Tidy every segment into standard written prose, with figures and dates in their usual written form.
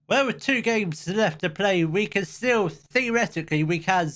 Well, with 2 games left to play, we can still, theoretically, get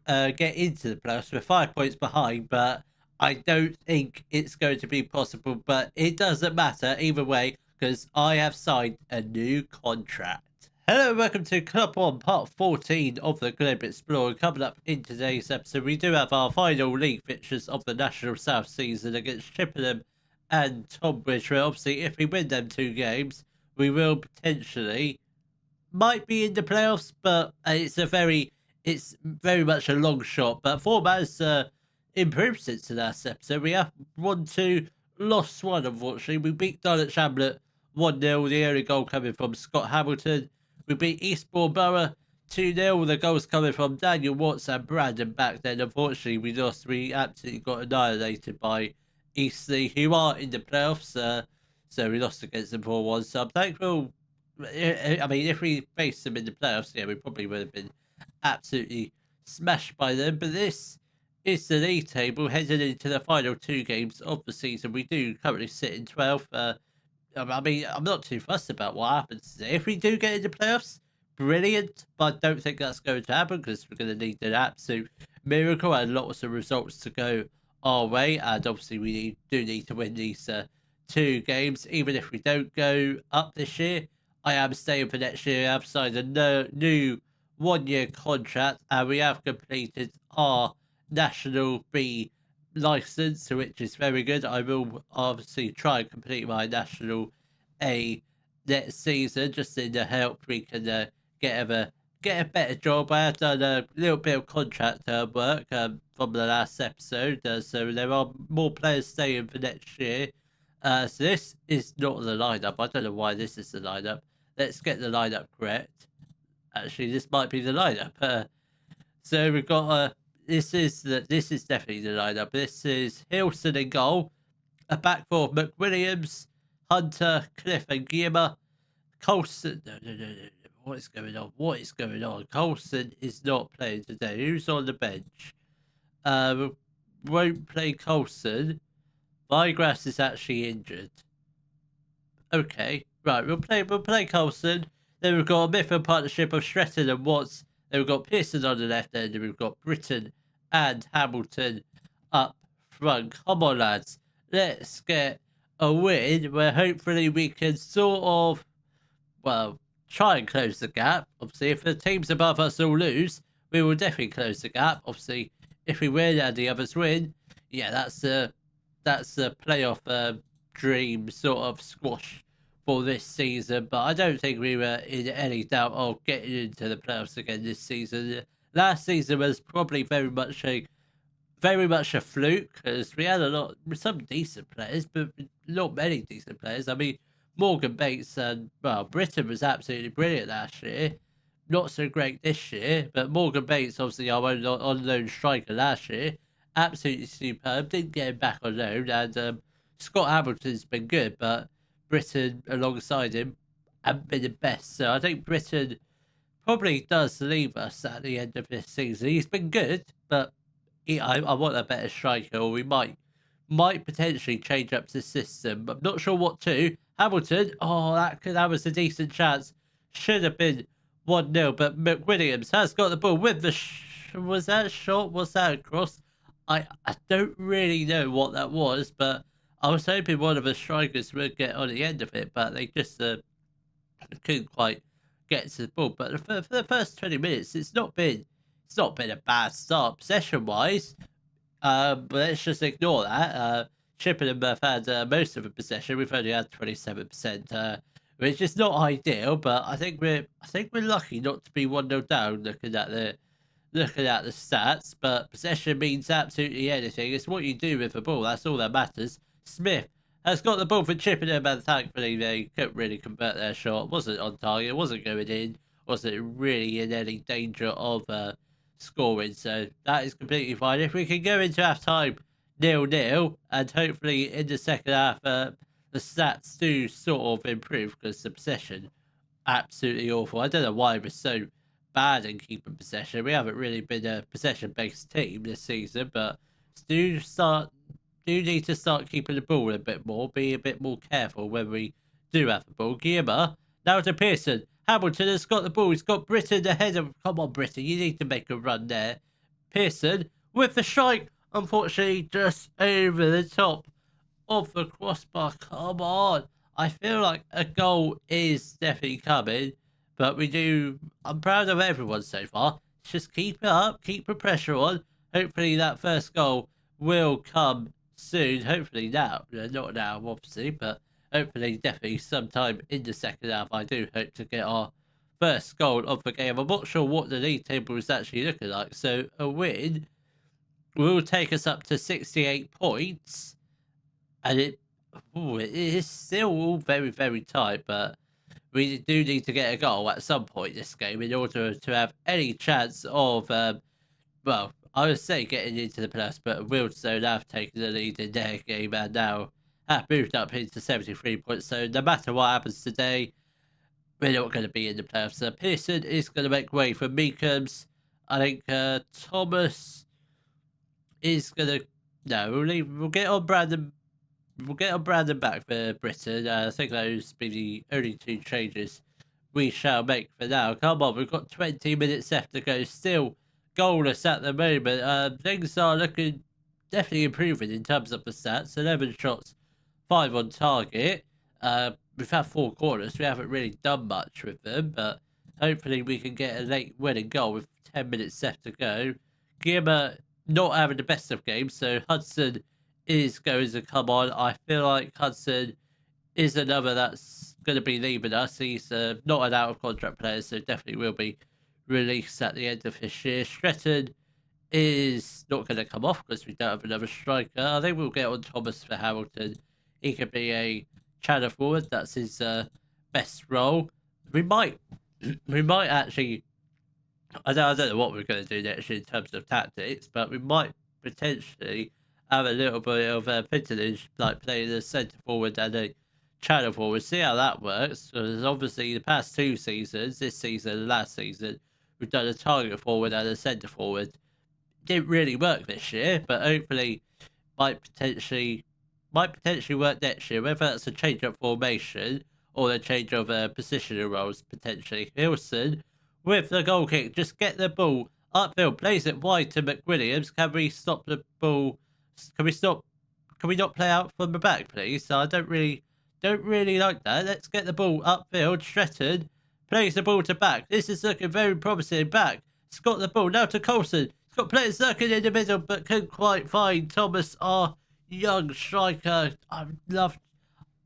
into the playoffs. We're 5 points behind, but I don't think it's going to be possible. But it doesn't matter either way, because I have signed a new contract. Hello, and welcome to Club 1, part 14 of the Globe Explorer. Coming up in today's episode, we do have our final league fixtures of the National South season against Chippenham and Tonbridge. Obviously, if we win them 2 games, we will potentially might be in the playoffs, but it's very much a long shot. But form has improved since the last episode. We have won 2, lost 1, unfortunately. We beat Dulwich Hamlet 1-0, the only goal coming from Scott Hamilton. We beat Eastbourne Borough 2-0, the goals coming from Daniel Watts and Brandon back then. Unfortunately, we lost. We absolutely got annihilated by Eastleigh, who are in the playoffs. So we lost against them 4-1. So I'm thankful. I mean, if we faced them in the playoffs, yeah, we probably would have been absolutely smashed by them. But this is the league table heading into the final 2 games of the season. We do currently sit in 12th. I mean, I'm not too fussed about what happens today. If we do get into playoffs, brilliant. But I don't think that's going to happen because we're going to need an absolute miracle and lots of results to go our way. And obviously, we do need to win these 2 games. Even if we don't go up this year, I am staying for next year. I've signed a new 1-year contract and we have completed our National B license, which is very good. I will obviously try and complete my National A next season, just in the hope we can get a better job. I have done a little bit of contract work from the last episode, so there are more players staying for next year. So this is not the lineup. I don't know why this is the lineup. Let's get the lineup correct. Actually, this might be the lineup. So we've got this is definitely the lineup. This is Hilson in goal, a back four: McWilliams, Hunter, Cliff, and Guillermo. Colson. No. What is going on? What is going on? Colson is not playing today. Who's on the bench? Won't play Colson. Vigrass is actually injured. Okay, right. We'll play Colson. Then we've got a midfield partnership of Stretton and Watts. Then we've got Pearson on the left end, and we've got Britton and Hamilton up front. Come on, lads. Let's get a win where hopefully we can sort of, well, try and close the gap. Obviously, if the teams above us all lose, we will definitely close the gap. Obviously, if we win and the others win, yeah, that's the playoff dream sort of squash for this season. But I don't think we were in any doubt of getting into the playoffs again this season. Last season was probably very much a fluke because we had some decent players, but not many decent players. I mean, Morgan Bates and Britton was absolutely brilliant last year. Not so great this year, but Morgan Bates, obviously our own on loan striker last year, absolutely superb. Didn't get him back on loan, and Scott Hamilton's been good, but Britton alongside him haven't been the best. So I think Britton probably does leave us at the end of this season. He's been good, but I want a better striker, or we might potentially change up the system. I'm not sure what to. Hamilton, that was a decent chance. Should have been 1-0, but McWilliams has got the ball with the was that a shot? Was that a cross? I don't really know what that was, but I was hoping one of the strikers would get on the end of it, but they just couldn't quite get to the ball. But for the first 20 minutes, it's not been a bad start possession wise. But let's just ignore that. Chippenham have had most of the possession. We've only had 27%, which is not ideal. But I think we're lucky not to be 1-0 down. Looking at the stats, but possession means absolutely anything. It's what you do with the ball. That's all that matters. Smith has got the ball for Chippenham, and thankfully they couldn't really convert their shot. Wasn't on target. Wasn't going in. Wasn't really in any danger of scoring. So that is completely fine. If we can go into half time 0-0, and hopefully in the second half the stats do sort of improve because the possession absolutely awful. I don't know why we're so bad in keeping possession. We haven't really been a possession-based team this season, but do need to start keeping the ball a bit more, be a bit more careful when we do have the ball. Guillermo, now to Pearson. Hamilton has got the ball. He's got Britton ahead of... Come on, Britton. You need to make a run there. Pearson with the strike. Unfortunately, just over the top of the crossbar. Come on. I feel like a goal is definitely coming. But I'm proud of everyone so far. Just keep it up. Keep the pressure on. Hopefully that first goal will come soon. Hopefully now. Not now, obviously. But hopefully definitely sometime in the second half. I do hope to get our first goal of the game. I'm not sure what the league table is actually looking like. So a win will take us up to 68 points. And it is still all very, very tight. But we do need to get a goal at some point this game in order to have any chance of, well, I would say getting into the playoffs, but Wealdstone have taken the lead in their game and now have moved up into 73 points. So no matter what happens today, we're not going to be in the playoffs. So Pearson is going to make way for Meekums. I think Thomas is going to... No, we'll get on Brandon. We'll get on Brandon back for Britain. I think those be the only two changes we shall make for now. Come on, we've got 20 minutes left to go. Still goalless at the moment. Things are looking definitely improving in terms of the stats. 11 shots, 5 on target. We've had 4 corners. We haven't really done much with them, but hopefully we can get a late winning goal with 10 minutes left to go. Gimmer not having the best of games, so Hudson is going to come on. I feel like Hudson is another that's going to be leaving us. He's not an out-of-contract player, so definitely will be released at the end of his year. Stretton is not going to come off because we don't have another striker. I think we'll get on Thomas for Hamilton. He could be a channel forward. That's his best role. We might actually... I don't know what we're going to do next in terms of tactics, but we might potentially have a little bit of vintage, like playing a centre forward and a channel forward. See how that works. Because obviously the past 2 seasons, this season and last season, we've done a target forward and a centre forward. Didn't really work this year, but hopefully might potentially work next year. Whether that's a change of formation or a change of positional roles potentially. Wilson with the goal kick, just get the ball upfield, plays it wide to McWilliams. Can we stop the ball? Can we not play out from the back, please? So I don't really like that. Let's get the ball upfield. Stretton plays the ball to back. This is looking very promising. Back. It's got the ball now to Coulson. It's got players circling in the middle, but couldn't quite find Thomas, our young striker. I love...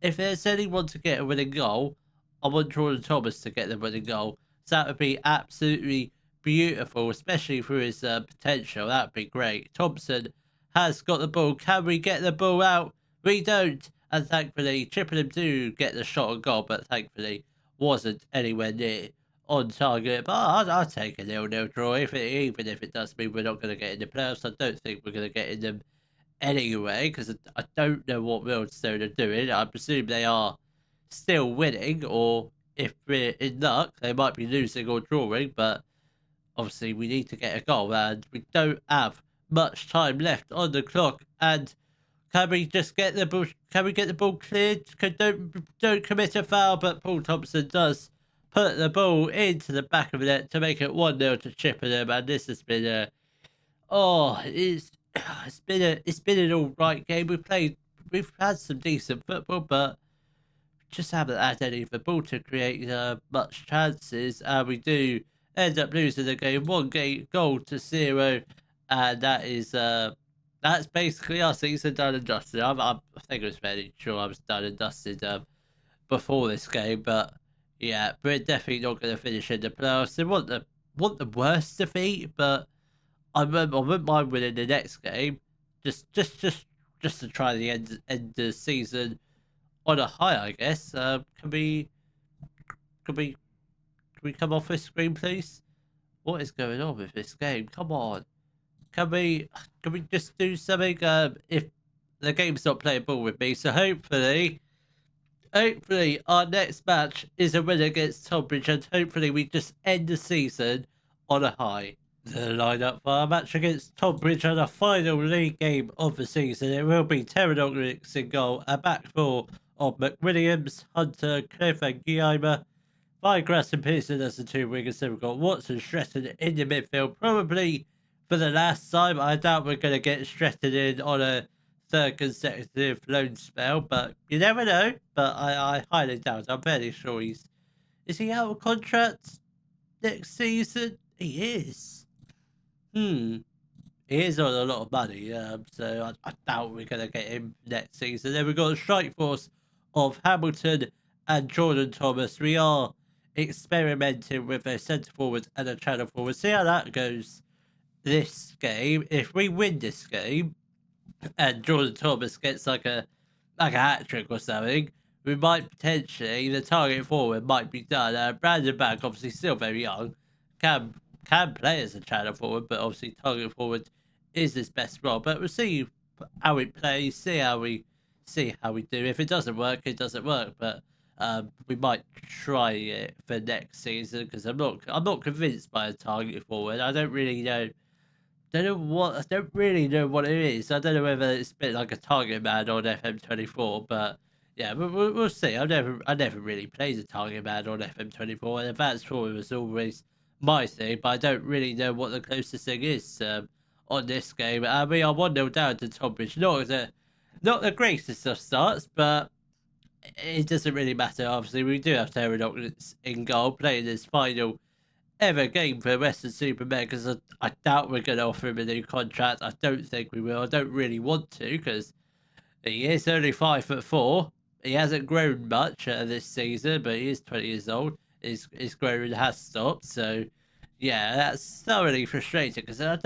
If there's anyone to get a winning goal, I want Jordan Thomas to get the winning goal. So that would be absolutely beautiful, especially through his potential. That would be great. Thompson has got the ball. Can we get the ball out? We don't. And thankfully, Chippenham do get the shot on goal, but thankfully wasn't anywhere near on target. But I'll take a 0-0 draw, even if it does mean we're not going to get in the playoffs. I don't think we're going to get in them anyway, because I don't know what Wealdstone are doing. I presume they are still winning, or if we're in luck, they might be losing or drawing, but obviously we need to get a goal, and we don't have much time left on the clock. And can we just get the ball? Can we get the ball cleared? Don't commit a foul, but Paul Thompson does put the ball into the back of the net to make it 1-0 to Chippenham. And this has been it's been an all right game. We've had some decent football, but just haven't had any of the ball to create much chances. And we do end up losing the game 1-0, and that is that's basically our season done and dusted. I think I was fairly sure I was done and dusted before this game, but yeah, we're definitely not going to finish in the playoffs. They want the worst defeat, but I wouldn't mind winning the next game, just to try the end the season on a high, I guess. Can we come off this screen, please? What is going on with this game? Come on. Can we just do something? If the game's not playing ball with me, so hopefully our next match is a win against Tonbridge, and hopefully we just end the season on a high. The lineup for our match against Tonbridge and a final league game of the season. It will be Pterodontics in goal, a back four of McWilliams, Hunter, Cliff and Guillermo. Firegrass and Pearson as the two wingers. Then we've got Watson, Stretton in the midfield. Probably for the last time. I doubt we're going to get Stretton in on a third consecutive loan spell, but you never know. But I highly doubt. I'm fairly sure is he out of contract next season? He is. Hmm. He is on a lot of money, so I doubt we're going to get him next season. Then we've got a strike force of Hamilton and Jordan Thomas. We are experimenting with a centre forward and a channel forward. See how that goes this game. If we win this game and Jordan Thomas gets like a hat trick or something, we might potentially, the target forward might be done. Brandon Bank, obviously still very young, can play as a channel forward, but obviously target forward is his best role. But we'll see how it plays, see how we do. If it doesn't work, it doesn't work. But we might try it for next season because I'm not convinced by a target forward. I don't really know. I don't really know what it is. I don't know whether it's a bit like a target man on FM24, but yeah, we'll see. I never really played a target man on FM24, and advanced forward was always my thing, but I don't really know what the closest thing is on this game. I mean, I'm 1-0 down to Tonbridge. Not the greatest of starts, but it doesn't really matter. Obviously, we do have Pterodactyls in goal, playing his final ever game for Weston-Super-Mare because I doubt we're going to offer him a new contract. I don't think we will. I don't really want to because he is only 5'4". He hasn't grown much this season, but he is 20 years old. His growing has stopped, so yeah, that's thoroughly frustrating because I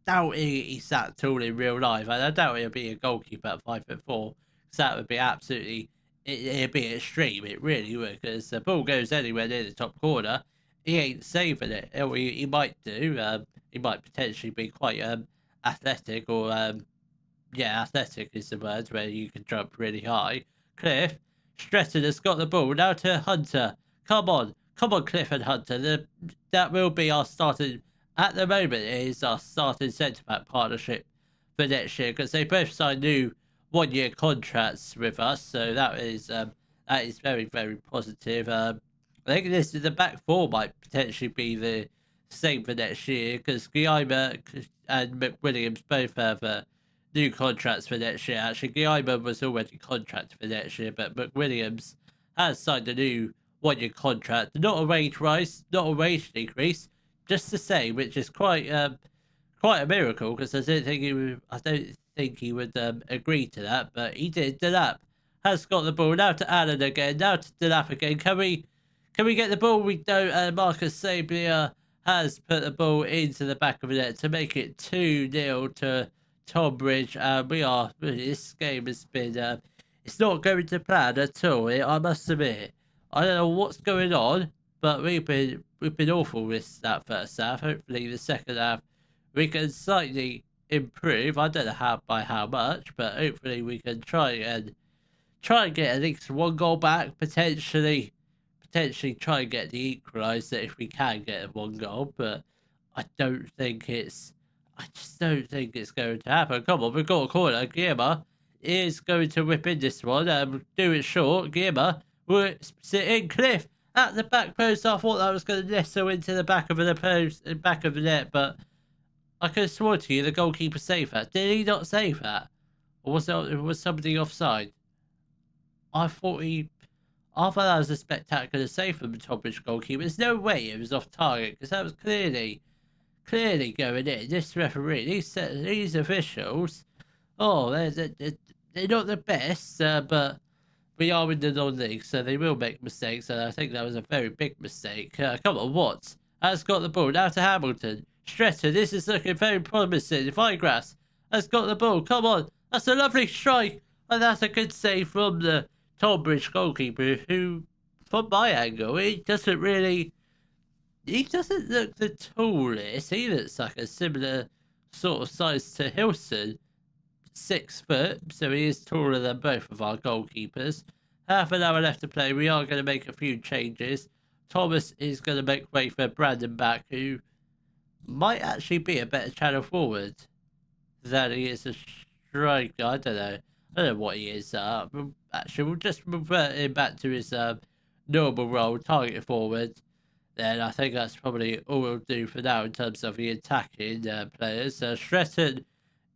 doubt he's that tall in real life. I doubt he'll be a goalkeeper at 5'4". Because that would be absolutely, it'd be extreme. It really would because the ball goes anywhere near the top corner. He ain't saving it. He might do. He might potentially be quite athletic or yeah, athletic is the word where you can jump really high. Cliff, Stretton has got the ball now to Hunter. Come on, Cliff and Hunter. That will be our starting. At the moment, it is our starting centre back partnership for next year because they both signed new 1-year contracts with us. So that is very very positive. I think the back four might potentially be the same for next year because Guillermo and McWilliams both have new contracts for next year. Actually, Guillermo was already contracted for next year, but McWilliams has signed a new 1-year contract. Not a wage rise, not a wage decrease, just the same, which is quite a miracle because I don't think he would agree to that, but he did. Delap has got the ball now to Allen again, now to Delap again. Can we get the ball? We don't. Marcus Sabia has put the ball into the back of the net to make it 2-0 to Tonbridge. This game has been, it's not going to plan at all. I must admit. I don't know what's going on, but we've been awful with that first half. Hopefully, the second half we can slightly improve. I don't know by how much, but hopefully we can try and get at least one goal back. Potentially try and get the equaliser if we can get one goal, but I just don't think it's going to happen. Come on, we've got a corner. Guillermo is going to whip in this one. Do it short. Guillermo will sit in. Cliff at the back post. I thought that was going to nestle into the back of the post, back of the net, but I could have sworn to you the goalkeeper saved that. Did he not save that? Or was somebody offside? I thought that was a spectacular save from the Tonbridge goalkeeper. There's no way it was off target because that was clearly going in. This referee, these officials, they're not the best, but we are in the non-league, so they will make mistakes, and I think that was a very big mistake. Come on, Watts has got the ball now to Hamilton. Stretton, this is looking very promising. Firegrass has got the ball. Come on, that's a lovely strike, and that's a good save from the Tonbridge goalkeeper, who, from my angle, he doesn't look the tallest. He looks like a similar sort of size to Hilson, 6 foot, so he is taller than both of our goalkeepers. Half an hour left to play. We are going to make a few changes. Thomas is going to make way for Brandon Back, who might actually be a better channel forward than he is a striker. I don't know what he is. Actually, we'll just revert him back to his normal role, target forward, then I think that's probably all we'll do for now in terms of the attacking players. Stretton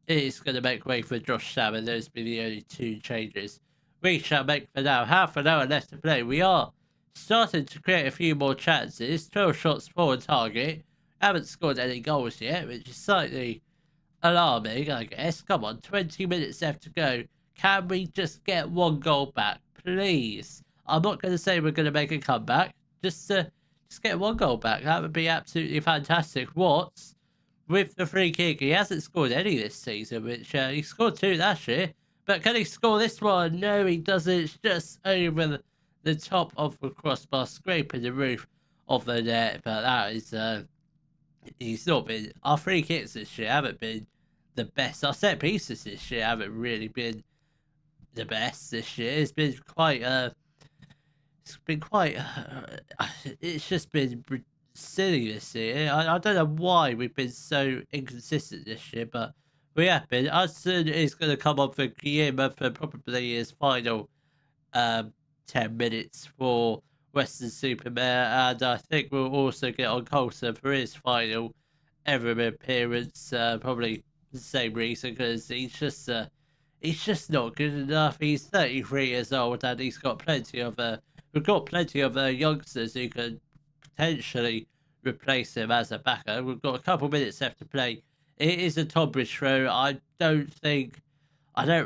is going to make way for Josh Salmon. Those will be the only two changes we shall make for now. Half an hour left to play. We are starting to create a few more chances. 12 shots for target. Haven't scored any goals yet, which is slightly alarming, I guess. Come on, 20 minutes left to go. Can we just get one goal back, please? I'm not going to say we're going to make a comeback. Just get one goal back. That would be absolutely fantastic. Watts, with the free kick, he hasn't scored any this season, which he scored 2 last year. But can he score this one? No, he doesn't. It's just over the top of the crossbar, scraping the roof of the net. But that is, he's not been. Our free kicks this year haven't been the best. Our set pieces this year haven't really been the best this year. It's been quite, it's just been silly this year. I don't know why we've been so inconsistent this year, but we have been. Hudson is going to come on for Guillermo for probably his final 10 minutes for Weston-Super-Mare, and I think we'll also get on Coulson for his final ever appearance. Probably the same reason, because he's just not good enough. He's 33 years old, and he's got plenty of we've got plenty of youngsters who can potentially replace him as a backer. We've got a couple minutes left to play. It is a Tonbridge throw. I don't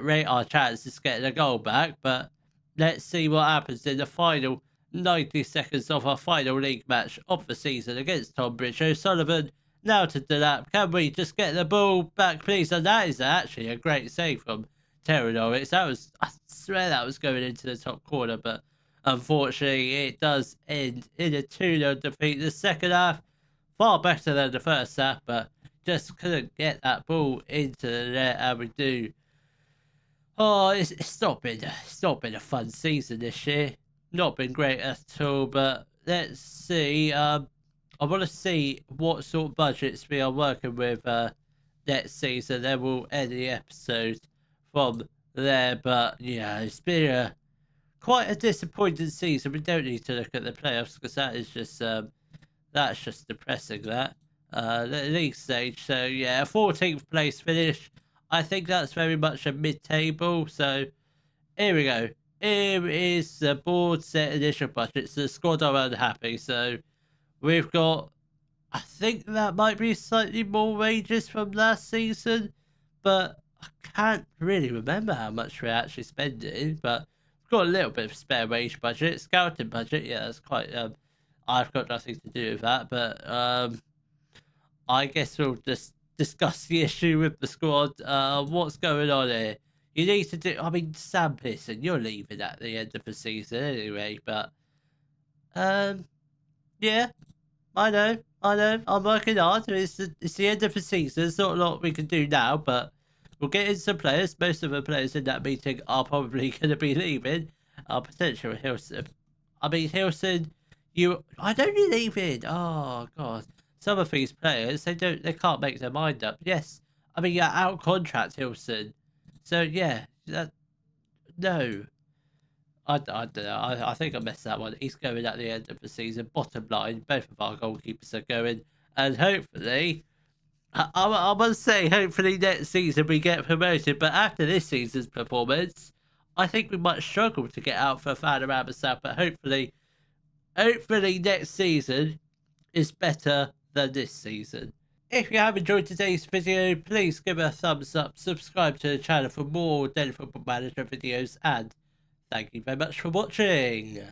rate our chances getting a goal back, but let's see what happens in the final 90 seconds of our final league match of the season against Tonbridge. O'Sullivan now to Delap. Can we just get the ball back, please? And that is actually a great save from Terry Norwich. I swear that was going into the top corner, but unfortunately it does end in a 2-0 defeat. The second half, far better than the first half, but just couldn't get that ball into the net, and we do. Oh, it's not been a fun season this year. Not been great at all, but let's see. I want to see what sort of budgets we are working with next season. Then we'll end the episode from there. But yeah, it's been quite a disappointing season. We don't need to look at the playoffs, because that is just that's just depressing. That the league stage. So yeah, a 14th place finish. I think that's very much a mid-table. So here we go. Here is the board set initial budget. So the squad are unhappy. So we've got, I think that might be slightly more wages from last season, but I can't really remember how much we're actually spending. But we've got a little bit of spare wage budget, scouting budget. Yeah, that's quite. I've got nothing to do with that, but I guess we'll just discuss the issue with the squad. What's going on here? You need to do. I mean, Sam Pearson, you're leaving at the end of the season anyway. But yeah, I know. I'm working hard. It's the end of the season. There's not a lot we can do now, but we'll get in some players. Most of the players in that meeting are probably going to be leaving. Potential Hilson. I mean, Hilson, I know you're leaving. Oh God. Some of these players, they can't make their mind up. Yes, I mean, you're out contract, Hilson. So yeah, no, I don't know. I think I messed that one. He's going at the end of the season. Bottom line, both of our goalkeepers are going, and hopefully, I must say, hopefully next season we get promoted. But after this season's performance, I think we might struggle to get out for Panorama South. But hopefully next season is better than this season. If you have enjoyed today's video, please give it a thumbs up, subscribe to the channel for more Daily Football Manager videos, and thank you very much for watching.